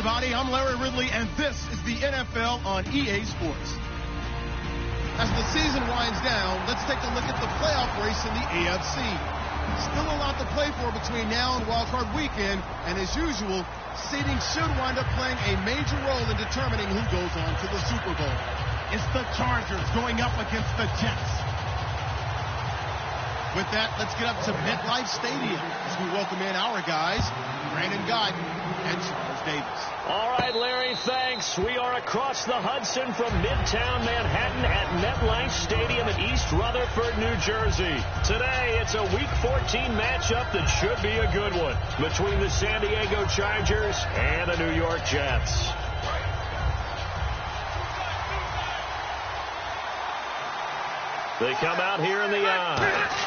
everybody. I'm Larry Ridley, and this is the NFL on EA Sports. As the season winds down, let's take a look at the playoff race in the AFC. Still a lot to play for between now and wildcard weekend, and as usual, seeding should wind up playing a major role in determining who goes on to the Super Bowl. It's the Chargers going up against the Jets. With that, let's get up to MetLife Stadium as we welcome in our guys, Brandon Guyton and Charles Davis. All right, Larry, thanks. We are across the Hudson from Midtown Manhattan at MetLife Stadium in East Rutherford, New Jersey. Today, it's a Week 14 matchup that should be a good one between the San Diego Chargers and the New York Jets. They come out here in the eye.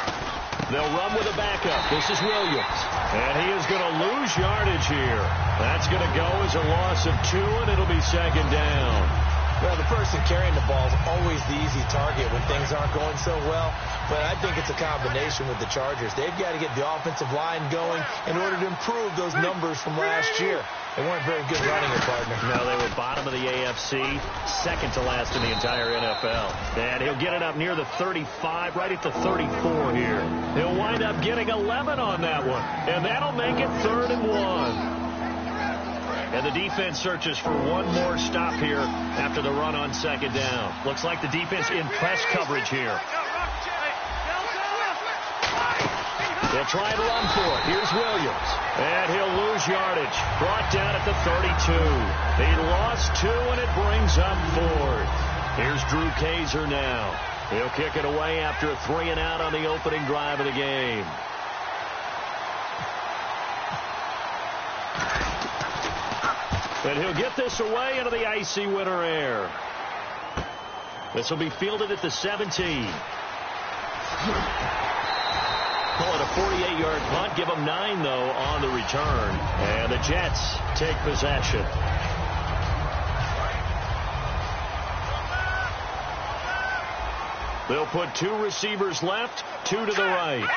They'll run with a backup. This is Williams. And he is going to lose yardage here. That's going to go as a loss of 2, and it'll be second down. Well, the person carrying the ball is always the easy target when things aren't going so well. But I think it's a combination with the Chargers. They've got to get the offensive line going in order to improve those numbers from last year. They weren't very good running it, partner. No, they were bottom of the AFC, second to last in the entire NFL. And he'll get it up near the 35, right at the 34 here. He'll wind up getting 11 on that one. And that'll make it 3rd and 1. And the defense searches for one more stop here after the run on second down. Looks like the defense in press coverage here. They'll try to run for it. Here's Williams. And he'll lose yardage. Brought down at the 32. He lost 2, and it brings up 4th. Here's Drew Kaiser now. He'll kick it away after a 3 and out on the opening drive of the game. And he'll get this away into the icy winter air. This will be fielded at the 17. Call it a 48-yard punt. Give them 9, though, on the return. And the Jets take possession. They'll put 2 receivers left, 2 to the right.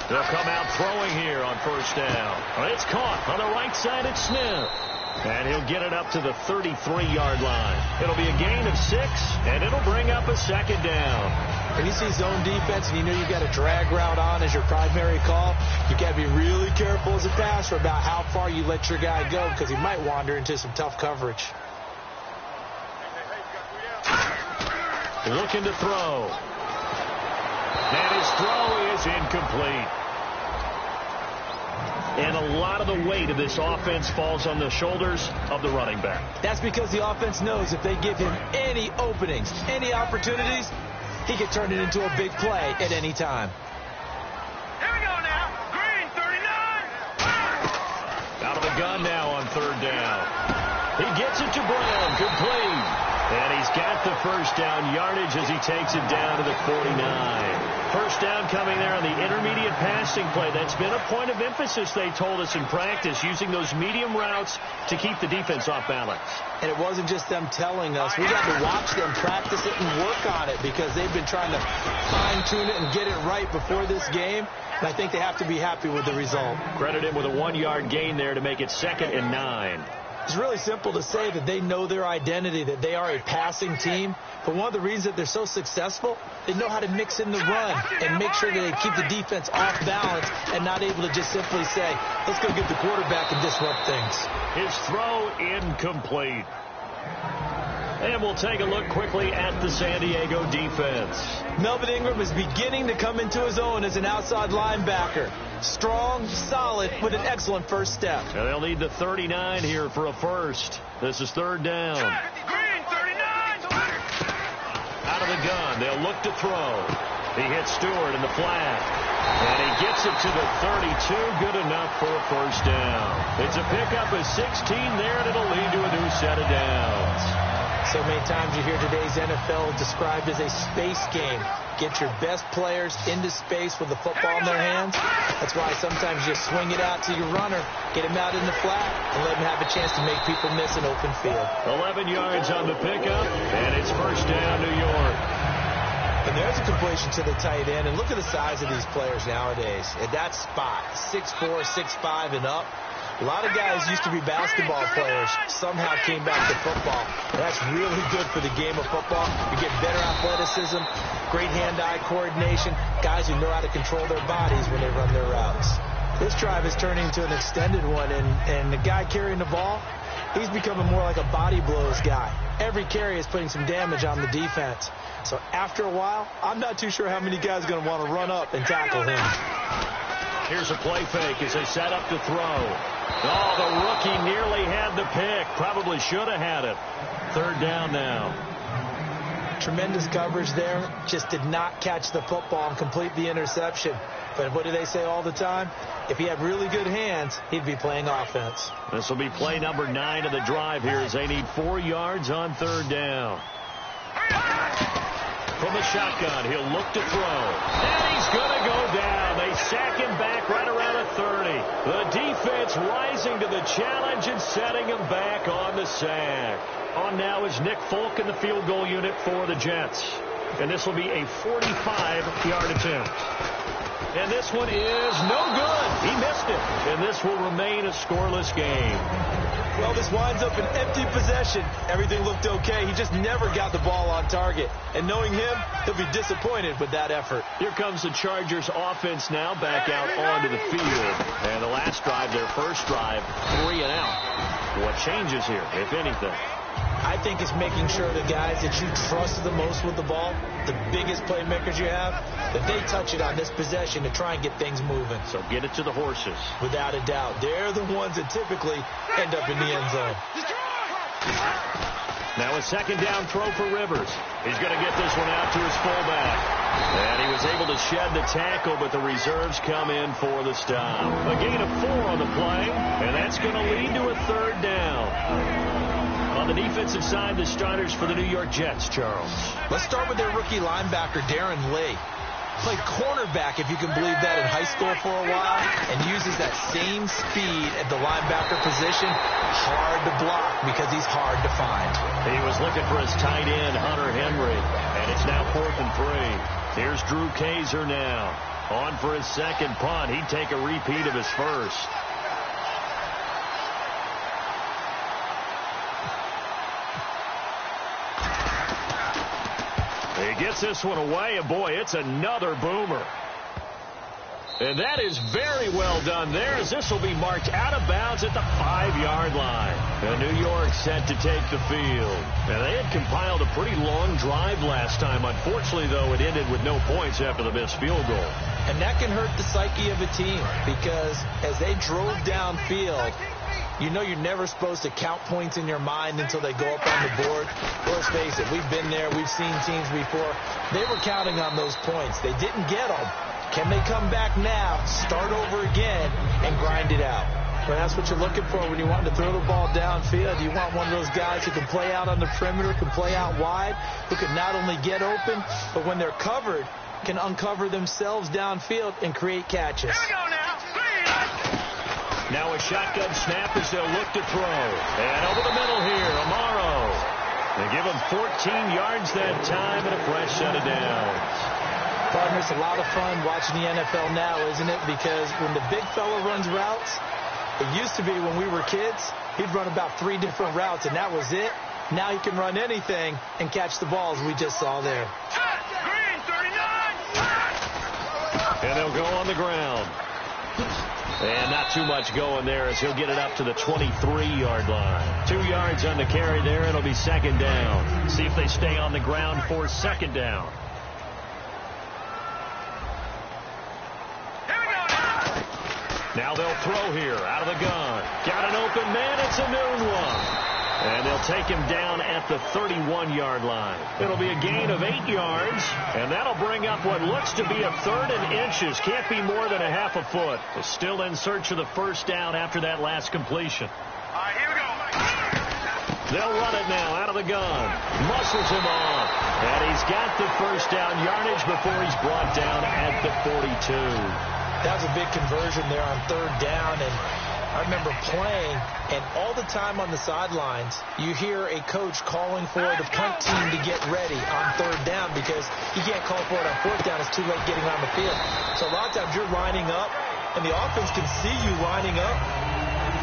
They'll come out throwing here on first down. It's caught on the right side at Smith. And he'll get it up to the 33-yard line. It'll be a gain of 6, and it'll bring up a second down. When you see zone defense and you know you've got a drag route on as your primary call, you got to be really careful as a passer about how far you let your guy go because he might wander into some tough coverage. Looking to throw. And his throw is incomplete. And a lot of the weight of this offense falls on the shoulders of the running back. That's because the offense knows if they give him any openings, any opportunities, he can turn it into a big play at any time. Here we go now. Green, 39. Out of the gun now on 3rd down. He gets it to Brown, complete. And he's got the first down yardage as he takes it down to the 49. First down coming there on the intermediate passing play. That's been a point of emphasis, they told us in practice, using those medium routes to keep the defense off balance. And it wasn't just them telling us. We got to watch them practice it and work on it because they've been trying to fine-tune it and get it right before this game. And I think they have to be happy with the result. Credit him with a 1-yard gain there to make it 2nd and 9. It's really simple to say that they know their identity, that they are a passing team. But one of the reasons that they're so successful, they know how to mix in the run and make sure that they keep the defense off balance and not able to just simply say, let's go get the quarterback and disrupt things. His throw incomplete. And we'll take a look quickly at the San Diego defense. Melvin Ingram is beginning to come into his own as an outside linebacker. Strong, solid, with an excellent first step. And they'll need the 39 here for a first. This is 3rd down. Green, 39. Out of the gun. They'll look to throw. He hits Stewart in the flat. And he gets it to the 32. Good enough for a first down. It's a pickup of 16 there, and it'll lead to a new set of downs. So many times you hear today's NFL described as a space game. Get your best players into space with the football in their hands. That's why sometimes you swing it out to your runner, get him out in the flat, and let him have a chance to make people miss an open field. 11 yards on the pickup, and it's first down, New York. And there's a completion to the tight end. And look at the size of these players nowadays. At that spot, 6'4", 6'5", and up. A lot of guys used to be basketball players, somehow came back to football. That's really good for the game of football. You get better athleticism, great hand-eye coordination, guys who know how to control their bodies when they run their routes. This drive is turning into an extended one, and the guy carrying the ball, he's becoming more like a body blows guy. Every carry is putting some damage on the defense. So after a while, I'm not too sure how many guys are going to want to run up and tackle him. Here's a play fake as they set up to throw. Oh, the rookie nearly had the pick. Probably should have had it. Third down now. Tremendous coverage there. Just did not catch the football and complete the interception. But what do they say all the time? If he had really good hands, he'd be playing offense. This will be play number 9 of the drive here as they need 4 yards on third down. From the shotgun, he'll look to throw. And he's going to go down. They sack him back right around a 30. The defense rising to the challenge and setting him back on the sack. On now is Nick Folk in the field goal unit for the Jets. And this will be a 45-yard attempt. And this one is no good. He missed it. And this will remain a scoreless game. Well, this winds up an empty possession. Everything looked okay. He just never got the ball on target. And knowing him, he'll be disappointed with that effort. Here comes the Chargers offense now back out onto the field. And the last drive, their first drive, 3 and out. What changes here, if anything? I think it's making sure the guys that you trust the most with the ball, the biggest playmakers you have, that they touch it on this possession to try and get things moving. So get it to the horses. Without a doubt. They're the ones that typically end up in the end zone. Now a second down throw for Rivers. He's going to get this one out to his fullback. And he was able to shed the tackle, but the reserves come in for the stop. A gain of 4 on the play, and that's going to lead to a third down. On the defensive side, the starters for the New York Jets, Charles. Let's start with their rookie linebacker, Darren Lee. Played cornerback, if you can believe that, in high school for a while, and uses that same speed at the linebacker position. Hard to block because he's hard to find. He was looking for his tight end, Hunter Henry, and it's now 4th and 3. Here's Drew Kaiser now. On for his second punt. He'd take a repeat of his first. He gets this one away, and boy, it's another boomer. And that is very well done there, as this will be marked out of bounds at the 5-yard line. And New York set to take the field. Now, they had compiled a pretty long drive last time. Unfortunately, though, it ended with no points after the missed field goal. And that can hurt the psyche of a team, because as they drove downfield, you know you're never supposed to count points in your mind until they go up on the board. Let's face it, we've been there, we've seen teams before. They were counting on those points. They didn't get them. Can they come back now, start over again, and grind it out? Well, that's what you're looking for when you want to throw the ball downfield. You want one of those guys who can play out on the perimeter, can play out wide, who can not only get open, but when they're covered, can uncover themselves downfield and create catches. Here we go now. Now a shotgun snap as they'll look to throw. And over the middle here, Amaro. They give him 14 yards that time and a fresh set of downs. Partner, it's a lot of fun watching the NFL now, isn't it? Because when the big fella runs routes, it used to be when we were kids, he'd run about 3 different routes, and that was it. Now he can run anything and catch the balls we just saw there. Green 39. And they'll go on the ground. And not too much going there as he'll get it up to the 23-yard line. 2 yards on the carry there. It'll be second down. See if they stay on the ground for second down. Now they'll throw here out of the gun. Got an open man. It's a noon one. And they'll take him down at the 31-yard line. It'll be a gain of 8 yards, and that'll bring up what looks to be a 3rd and inches. Can't be more than a half a foot. They're still in search of the first down after that last completion. All right, here we go. They'll run it now out of the gun. Muscles him off. And he's got the first down yardage before he's brought down at the 42. That was a big conversion there on 3rd down, and I remember playing, and all the time on the sidelines, you hear a coach calling for the punt team to get ready on third down because he can't call for it on fourth down. It's too late getting on the field. So a lot of times you're lining up, and the offense can see you lining up.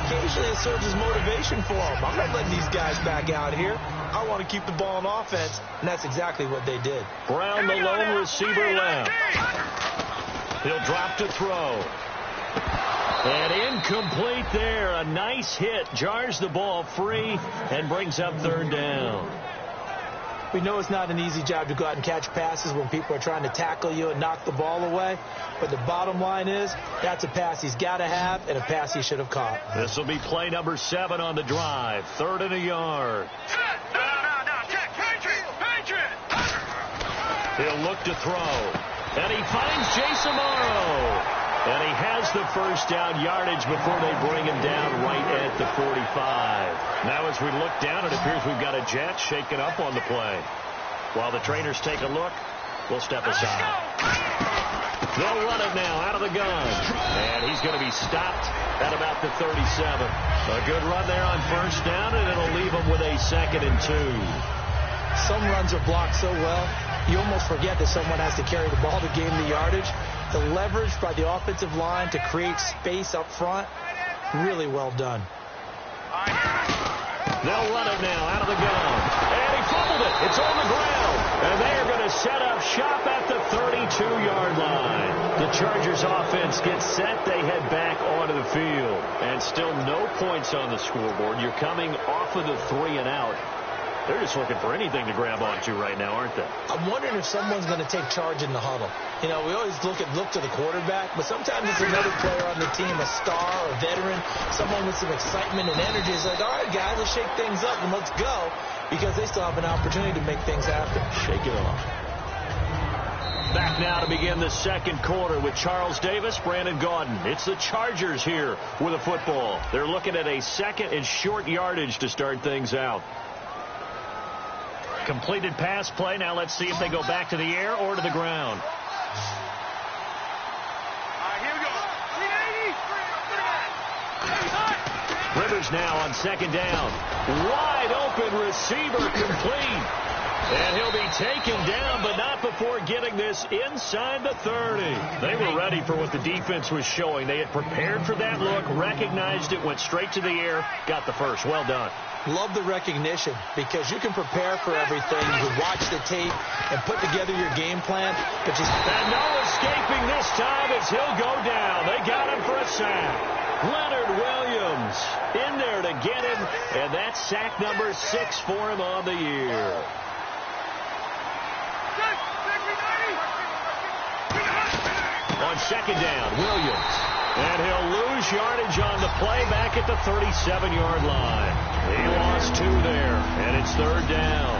Occasionally it serves as motivation for them. I'm not letting these guys back out here. I want to keep the ball on offense, and that's exactly what they did. Brown, the lone receiver left. He'll drop to throw. And incomplete there. A nice hit. Jars the ball free and brings up third down. We know it's not an easy job to go out and catch passes when people are trying to tackle you and knock the ball away. But the bottom line is that's a pass he's got to have and a pass he should have caught. This will be play number 7 on the drive. 3rd and a yard. He'll look to throw. And he finds Jason Morrow. And he has the first down yardage before they bring him down right at the 45. Now as we look down, it appears we've got a jet shaken up on the play. While the trainers take a look, we'll step aside. They'll run it now out of the gun. And he's going to be stopped at about the 37. A good run there on first down, and it'll leave him with a 2nd and 2. Some runs are blocked so well, you almost forget that someone has to carry the ball to gain the yardage. The leverage by the offensive line to create space up front, really well done. They'll run it now out of the gun. And he fumbled it. It's on the ground. And they are going to set up shop at the 32-yard line. The Chargers offense gets set. They head back onto the field. And still no points on the scoreboard. You're coming off of the 3 and out. They're just looking for anything to grab onto right now, aren't they? I'm wondering if someone's going to take charge in the huddle. You know, we always look to the quarterback, but sometimes it's another player on the team, a star, a veteran, someone with some excitement and energy. It's like, all right, guys, let's shake things up and let's go, because they still have an opportunity to make things happen. Shake it off. Back now to begin the second quarter with Charles Davis, Brandon Gaudin. It's the Chargers here with a football. They're looking at a 2nd and short yardage to start things out. Completed pass play. Now let's see if they go back to the air or to the ground. Here we go. Rivers now on 2nd down. Wide open receiver complete. And he'll be taken down, but not before getting this inside the 30. They were ready for what the defense was showing. They had prepared for that look, recognized it, went straight to the air, got the first. Well done. Love the recognition, because you can prepare for everything. You can watch the tape and put together your game plan. But and no escaping this time as he'll go down. They got him for a sack. Leonard Williams in there to get him, and that's sack number 6 for him on the year. On 2nd down, Williams. And he'll lose yardage on the play back at the 37-yard line. He lost 2 there, and it's 3rd down.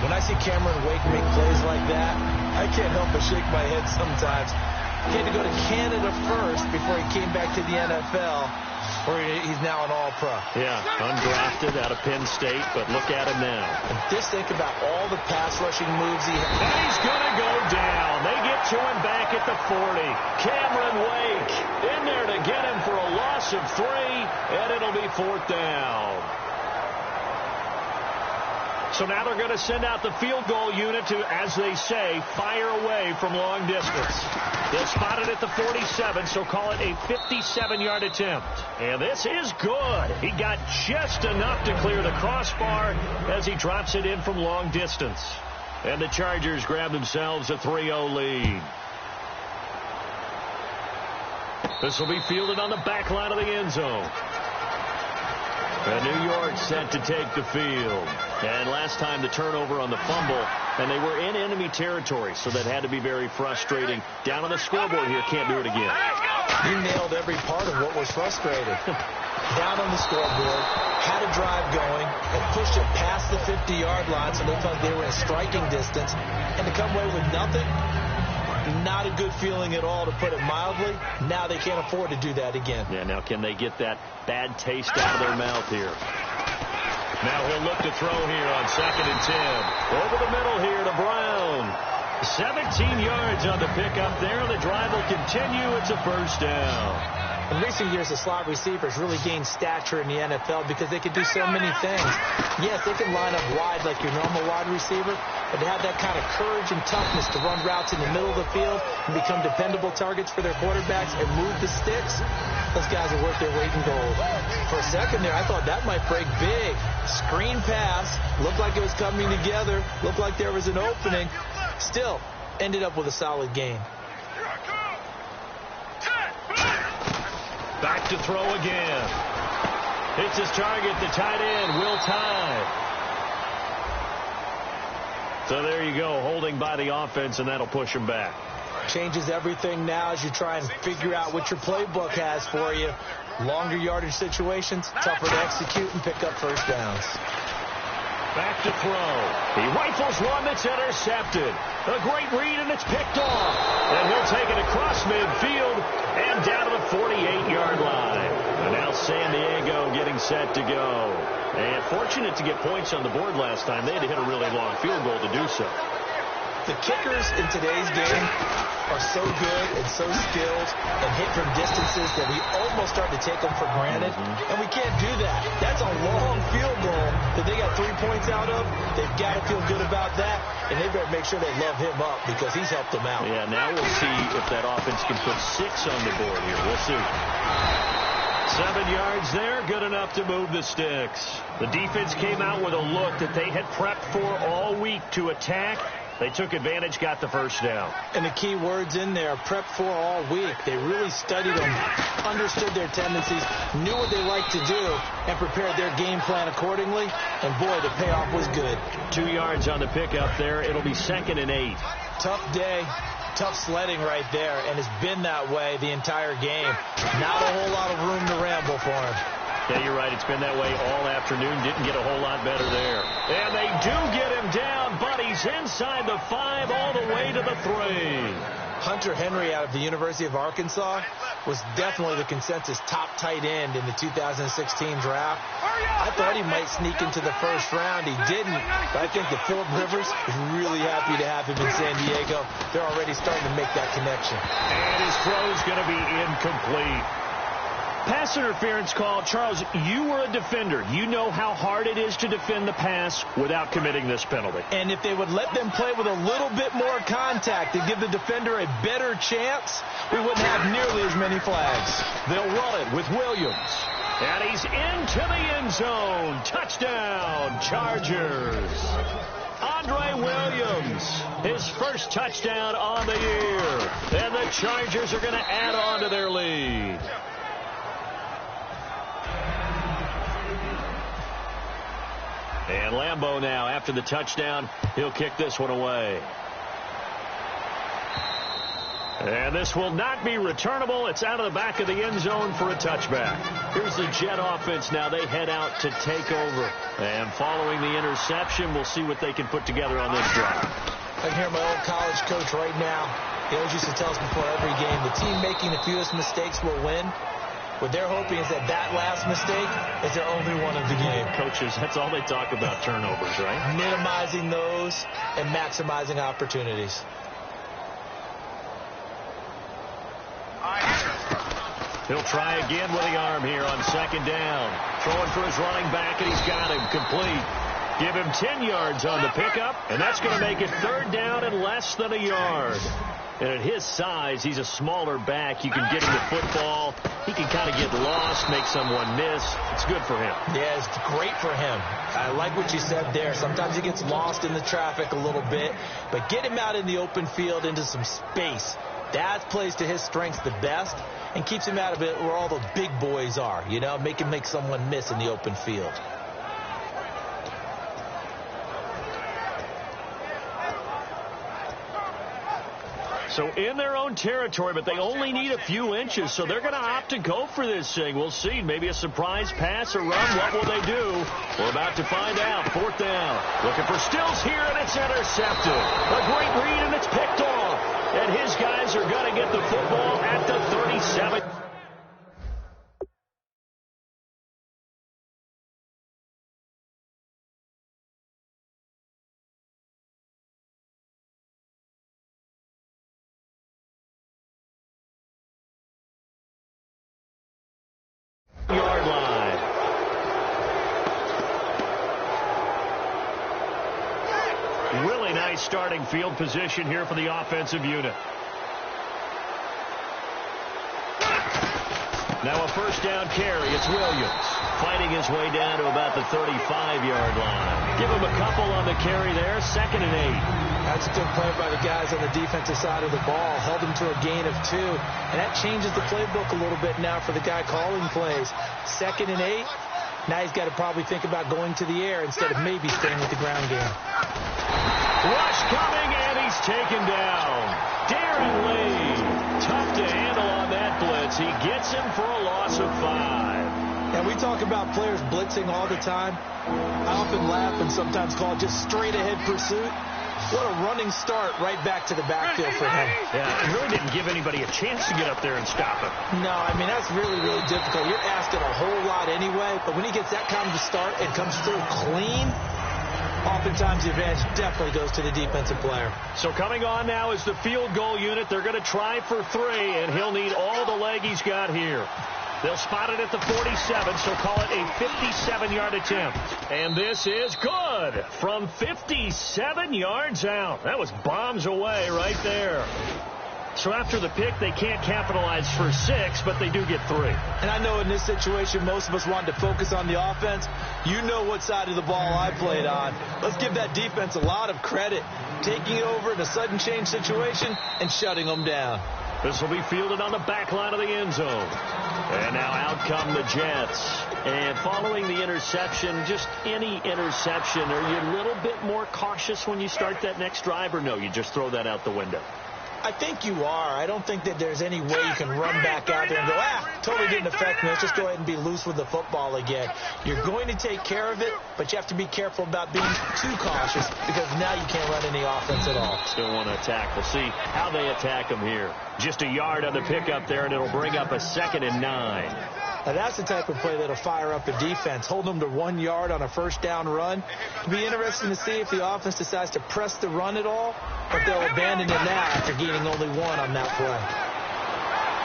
When I see Cameron Wake make plays like that, I can't help but shake my head sometimes. He had to go to Canada first before he came back to the NFL, where he's now an All-Pro. Yeah, undrafted out of Penn State, but look at him now. And just think about all the pass-rushing moves he has. And he's going to go down. They get to him back at the 40. Cameron Wake in there to get him for a loss of 3, and it'll be 4th down. So now they're going to send out the field goal unit to, as they say, fire away from long distance. They'll spot it at the 47, so call it a 57-yard attempt. And this is good. He got just enough to clear the crossbar as he drops it in from long distance. And the Chargers grab themselves a 3-0 lead. This will be fielded on the back line of the end zone. And New York set to take the field. And last time the turnover on the fumble, and they were in enemy territory, so that had to be very frustrating. Down on the scoreboard here, can't do it again. He nailed every part of what was frustrating. Down on the scoreboard, had a drive going, and pushed it past the 50-yard line, so they felt they were in striking distance. And to come away with nothing, not a good feeling at all, to put it mildly. Now they can't afford to do that again. Yeah, now can they get that bad taste out of their mouth here? Now he'll look to throw here on 2nd and 10. Over the middle here to Brown. 17 yards on the pickup there. The drive will continue. It's a 1st down. In recent years, the slot receivers really gained stature in the NFL because they can do so many things. Yes, they can line up wide like your normal wide receiver, but they have that kind of courage and toughness to run routes in the middle of the field and become dependable targets for their quarterbacks and move the sticks. Those guys are worth their weight in gold. For a second there, I thought that might break big. Screen pass. Looked like it was coming together. Looked like there was an opening. Still, ended up with a solid gain. Back to throw again. Hits his target, the tight end, Will Tye. So there you go, holding by the offense, and that'll push him back. Changes everything now as you try and figure out what your playbook has for you. Longer yardage situations, tougher to execute and pick up first downs. Back to throw. He rifles one that's intercepted. A great read, and it's picked off. And he'll take it across midfield and down to the 48-yard line. And now San Diego getting set to go. And fortunate to get points on the board last time. They had to hit a really long field goal to do so. The kickers in today's game are so good and so skilled and hit from distances that we almost start to take them for granted. And we can't do that. That's a long field goal that they got 3 points out of. They've got to feel good about that, and they better make sure they love him up because he's helped them out. Yeah, now we'll see if that offense can put 6 on the board here. We'll see. 7 yards there, good enough to move the sticks. The defense came out with a look that they had prepped for all week to attack. They took advantage, got the first down. And the key words in there, prep for all week. They really studied them, understood their tendencies, knew what they liked to do, and prepared their game plan accordingly. And, boy, the payoff was good. 2 yards on the pickup there. It'll be 2nd and 8. Tough day, tough sledding right there, and it's been that way the entire game. Not a whole lot of room to ramble for him. Yeah, you're right. It's been that way all afternoon. Didn't get a whole lot better there. And they do get him down, but he's inside the 5 all the way to the 3. Hunter Henry out of the University of Arkansas was definitely the consensus top tight end in the 2016 draft. I thought he might sneak into the first round. He didn't, but I think that Phillip Rivers is really happy to have him in San Diego. They're already starting to make that connection. And his throw's going to be incomplete. Pass interference call. Charles, you were a defender. You know how hard it is to defend the pass without committing this penalty. And if they would let them play with a little bit more contact and give the defender a better chance, we wouldn't have nearly as many flags. They'll run it with Williams. And he's into the end zone. Touchdown, Chargers. Andre Williams, his first touchdown on the year. And the Chargers are going to add on to their lead. And Lambeau now, after the touchdown, he'll kick this one away. And this will not be returnable. It's out of the back of the end zone for a touchback. Here's the Jet offense now. They head out to take over. And following the interception, we'll see what they can put together on this drive. I can hear my old college coach right now. He always used to tell us before every game, the team making the fewest mistakes will win. What they're hoping is that last mistake is their only one of the game. Coaches, that's all they talk about, turnovers, right? Minimizing those and maximizing opportunities. He'll try again with the arm here on 2nd down. Throwing for his running back, and he's got him complete. Give him 10 yards on the pickup, and that's going to make it 3rd down and less than a yard. And at his size, he's a smaller back. You can get him the football. He can kind of get lost, make someone miss. It's good for him. Yeah, it's great for him. I like what you said there. Sometimes he gets lost in the traffic a little bit, but get him out in the open field into some space. That plays to his strengths the best and keeps him out of it where all the big boys are, you know, make him make someone miss in the open field. So in their own territory, but they only need a few inches, so they're going to opt to go for this thing. We'll see. Maybe a surprise pass or run. What will they do? We're about to find out. 4th down. Looking for Stills here, and it's intercepted. A great read, and it's picked off. And his guys are going to get the football at the 37. nice starting field position here for the offensive unit. Now a first down carry. It's Williams fighting his way down to about the 35-yard line. Give him a couple on the carry there. 2nd and 8. That's a good play by the guys on the defensive side of the ball. Held him to a gain of 2. And that changes the playbook a little bit now for the guy calling plays. 2nd and 8. Now he's got to probably think about going to the air instead of maybe staying with the ground game. Rush coming, and he's taken down. Darren Lee. Tough to handle on that blitz. He gets him for a loss of 5. And we talk about players blitzing all the time. I often laugh and sometimes call it just straight-ahead pursuit. What a running start right back to the backfield for him. Yeah, he really didn't give anybody a chance to get up there and stop him. No, I mean, that's really, really difficult. You're asking a whole lot anyway, but when he gets that kind of a start and comes through clean, oftentimes the advantage definitely goes to the defensive player. So coming on now is the field goal unit. They're going to try for 3, and he'll need all the leg he's got here. They'll spot it at the 47, so call it a 57-yard attempt. And this is good from 57 yards out. That was bombs away right there. So after the pick, they can't capitalize for 6, but they do get 3. And I know in this situation, most of us wanted to focus on the offense. You know what side of the ball I played on. Let's give that defense a lot of credit, taking it over in a sudden change situation and shutting them down. This will be fielded on the back line of the end zone. And now out come the Jets. And following the interception, just any interception, are you a little bit more cautious when you start that next drive, or no, you just throw that out the window? I think you are. I don't think that there's any way you can run back out there and go, totally didn't affect me. Let's just go ahead and be loose with the football again. You're going to take care of it, but you have to be careful about being too cautious because now you can't run any offense at all. Still want to attack. We'll see how they attack them here. Just a yard on the pickup there, and it'll bring up a 2nd and 9. Now that's the type of play that'll fire up a defense. Hold them to 1 yard on a first down run. It'll be interesting to see if the offense decides to press the run at all, or if they'll abandon it now after gaining only 1 on that play.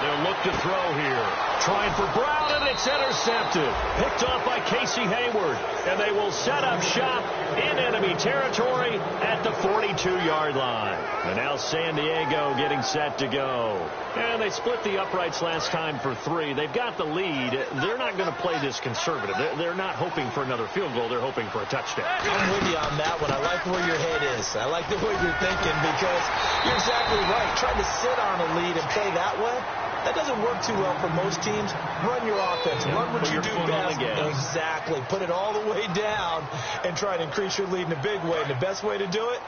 They'll look to throw here. Trying for Brown, and it's intercepted. Picked off by Casey Hayward. And they will set up shop in enemy territory at the 42-yard line. And now San Diego getting set to go. And they split the uprights last time for 3. They've got the lead. They're not going to play this conservative. They're not hoping for another field goal. They're hoping for a touchdown. I'm with you on that one. I like where your head is. I like the way you're thinking because you're exactly right. Trying to sit on a lead and play that way, that doesn't work too well for most teams. Run your offense. Run what you do best. Exactly. Put it all the way down and try to increase your lead in a big way. And the best way to do it,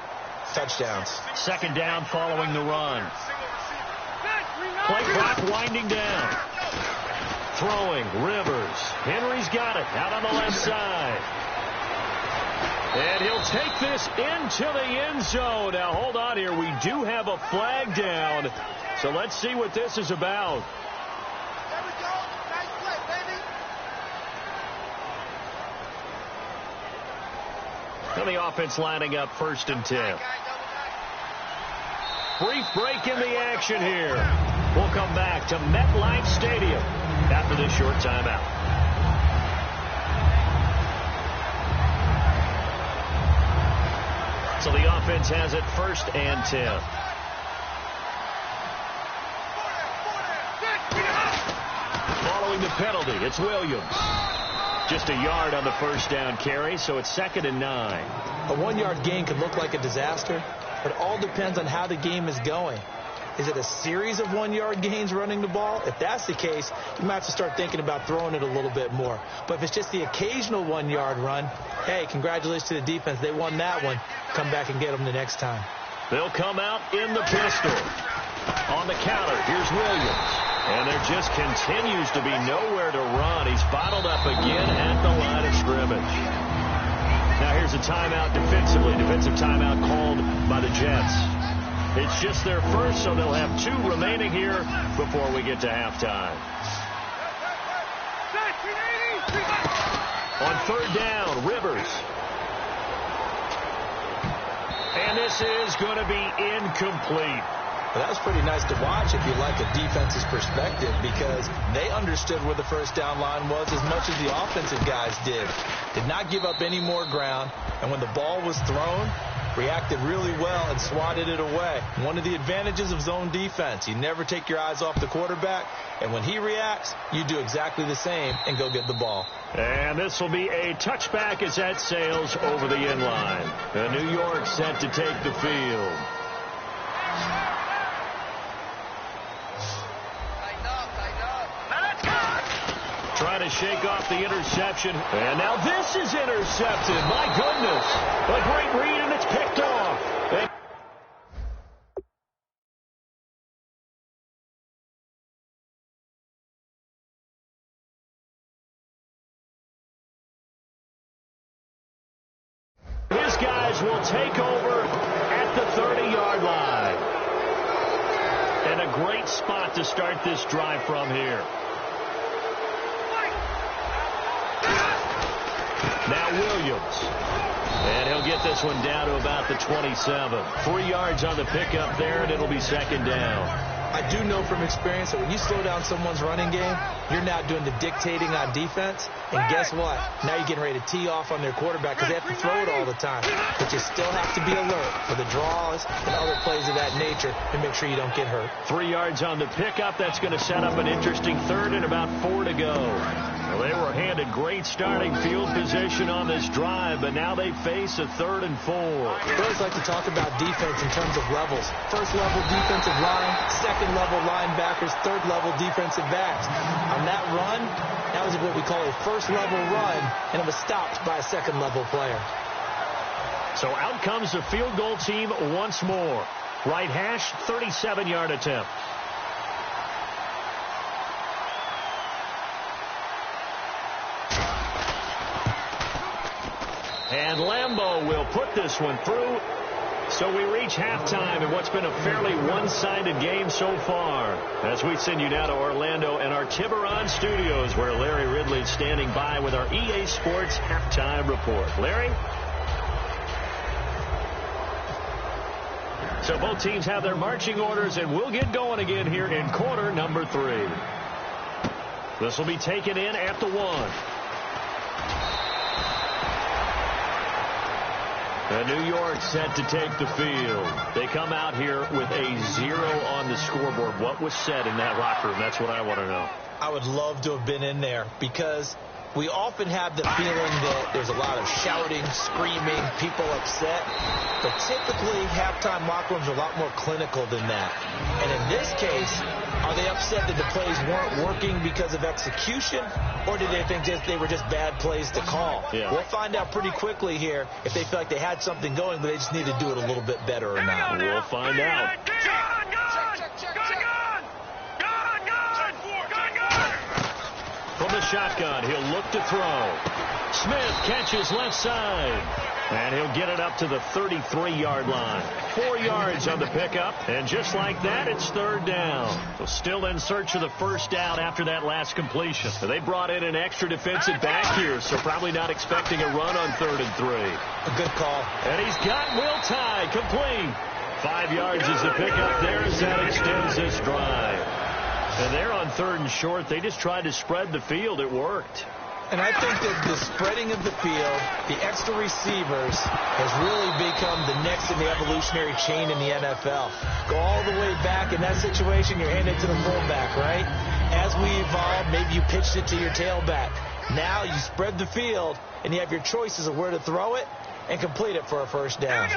touchdowns. 2nd down following the run. Play clock winding down. Throwing, Rivers. Henry's got it out on the left side. And he'll take this into the end zone. Now, hold on here. We do have a flag down. So let's see what this is about. There we go. Nice play, baby. And the offense lining up 1st and 10. Brief break in the action here. We'll come back to MetLife Stadium after this short timeout. So the offense has it 1st and 10. Following the penalty, it's Williams. Just a yard on the first down carry, so it's 2nd and 9. A 1-yard gain could look like a disaster, but it all depends on how the game is going. Is it a series of 1-yard gains running the ball? If that's the case, you might have to start thinking about throwing it a little bit more. But if it's just the occasional 1-yard run, hey, congratulations to the defense. They won that one. Come back and get them the next time. They'll come out in the pistol. On the counter, here's Williams. And there just continues to be nowhere to run. He's bottled up again at the line of scrimmage. Now here's a timeout defensively. Defensive timeout called by the Jets. It's just their first, so they'll have 2 remaining here before we get to halftime. On 3rd down, Rivers. And this is going to be incomplete. Well, that was pretty nice to watch if you like a defense's perspective because they understood where the first down line was as much as the offensive guys did. Did not give up any more ground, and when the ball was thrown, reacted really well and swatted it away. One of the advantages of zone defense, you never take your eyes off the quarterback, and when he reacts, you do exactly the same and go get the ball. And this will be a touchback as that sails over the end line. New York set to take the field. Trying to shake off the interception. And now this is intercepted. My goodness. A great read, and it's picked off. And his guys will take over at the 30-yard line. And a great spot to start this drive from here. Now Williams. And he'll get this one down to about the 27. 3 yards on the pickup there, and it'll be second down. I do know from experience that when you slow down someone's running game, you're now doing the dictating on defense. And guess what? Now you're getting ready to tee off on their quarterback because they have to throw it all the time. But you still have to be alert for the draws and other plays of that nature and make sure you don't get hurt. 3 yards on the pickup. That's going to set up an interesting third and about 4 to go. Well, they were handed great starting field position on this drive, but now they face a 3rd and 4. I always like to talk about defense in terms of levels. First level defensive line, second level linebackers, third level defensive backs. On that run, that was what we call a first level run, and it was stopped by a second level player. So out comes the field goal team once more. Right hash, 37-yard attempt. And Lambeau will put this one through. So we reach halftime in what's been a fairly one-sided game so far. As we send you now to Orlando and our Tiburon studios, where Larry Ridley is standing by with our EA Sports halftime report. Larry? So both teams have their marching orders, and we'll get going again here in quarter number 3. This will be taken in at the 1. New York set to take the field. They come out here with a 0 on the scoreboard. What was said in that locker room? That's what I want to know. I would love to have been in there because we often have the feeling that there's a lot of shouting, screaming, people upset. But typically, halftime locker rooms are a lot more clinical than that. And in this case, are they upset that the plays weren't working because of execution, or did they think they were just bad plays to call? Yeah. We'll find out pretty quickly here if they feel like they had something going, but they just need to do it a little bit better or not. We'll find out. From the shotgun, he'll look to throw. Smith catches left side. And he'll get it up to the 33-yard line. 4 yards on the pickup. And just like that, it's 3rd down. So still in search of the first down after that last completion. So they brought in an extra defensive back here, so probably not expecting a run on 3rd and 3. A good call. And he's got Will Tye complete. 5 yards is the pickup there as that extends this drive. And they're on 3rd and short. They just tried to spread the field. It worked. And I think that the spreading of the field, the extra receivers, has really become the next in the evolutionary chain in the NFL. Go all the way back in that situation, you're handed to the fullback, right? As we evolve, maybe you pitched it to your tailback. Now you spread the field, and you have your choices of where to throw it and complete it for a first down.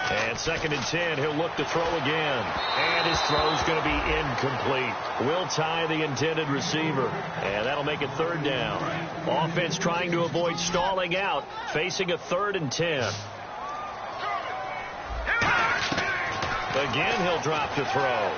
And 2nd and 10, he'll look to throw again. And his throw's going to be incomplete. Will Tye, the intended receiver. And that'll make it 3rd down. Offense trying to avoid stalling out, facing a 3rd and 10. Again, he'll drop to throw.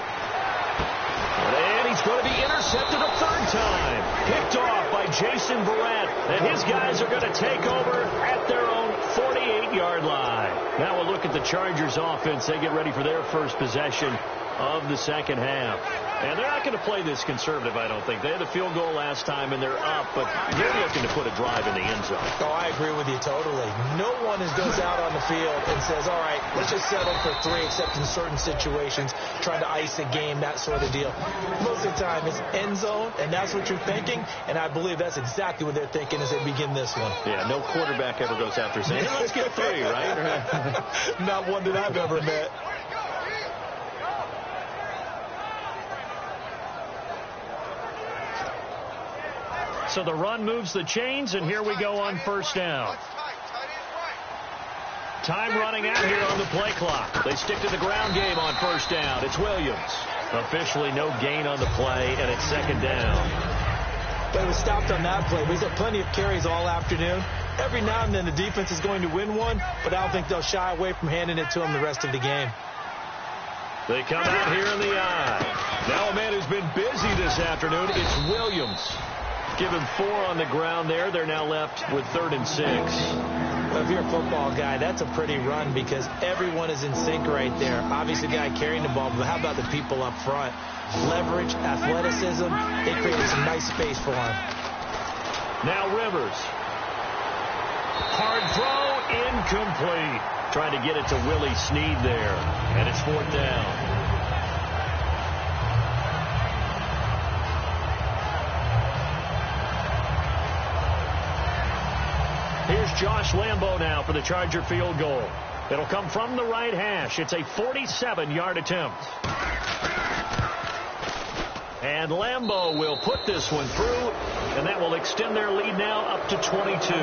And he's going to be intercepted a 3rd time. Picked off by Jason Verrett. And his guys are going to take over at their own 48-yard line. Now we'll look at the Chargers offense. They get ready for their first possession of the second half. And they're not going to play this conservative, I don't think. They had a field goal last time, and they're up, but they're looking to put a drive in the end zone. Oh, I agree with you totally. No one goes out on the field and says, all right, let's just settle for 3, except in certain situations, trying to ice a game, that sort of deal. Most of the time, it's end zone, and that's what you're thinking, and I believe that's exactly what they're thinking as they begin this one. Yeah, no quarterback ever goes after saying, hey, let's get 3, right? Not one that I've ever met. So the run moves the chains, and here we go on first down. Time running out here on the play clock. They stick to the ground game on first down. It's Williams. Officially no gain on the play, and it's second down. But it was stopped on that play. He's had plenty of carries all afternoon. Every now and then the defense is going to win one, but I don't think they'll shy away from handing it to him the rest of the game. They come out here in the eye. Now a man who's been busy this afternoon, it's Williams. Give him 4 on the ground there. They're now left with 3rd and 6. Well, if you're a football guy, that's a pretty run because everyone is in sync right there. Obviously, the guy carrying the ball, but how about the people up front? Leverage, athleticism, they created some nice space for him. Now Rivers. Hard throw, incomplete. Trying to get it to Willie Snead there, and it's 4th down. Here's Josh Lambo now for the Charger field goal. It'll come from the right hash. It's a 47-yard attempt. And Lambo will put this one through, and that will extend their lead now up to 22.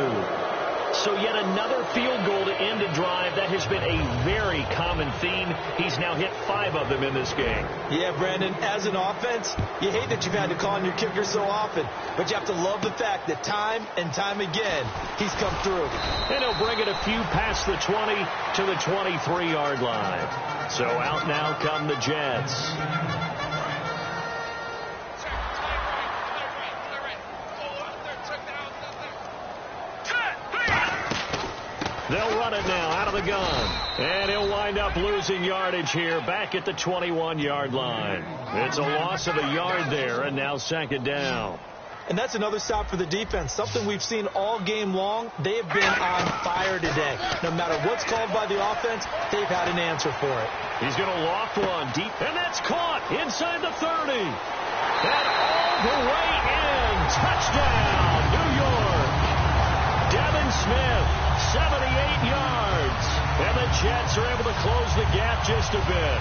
So yet another field goal to end a drive. That has been a very common theme. He's now hit 5 of them in this game. Yeah, Brandon, as an offense, you hate that you've had to call on your kicker so often, but you have to love the fact that time and time again, he's come through. And he'll bring it a few past the 20 to the 23-yard line. So out now come the Jets. They'll run it now out of the gun. And he'll wind up losing yardage here back at the 21-yard line. It's a loss of a yard there, and now second down. And that's another stop for the defense, something we've seen all game long. They have been on fire today. No matter what's called by the offense, they've had an answer for it. He's going to loft one deep, and that's caught inside the 30. And all the way in. Touchdown, New York. Devin Smith, 78 yards. And the Jets are able to close the gap just a bit.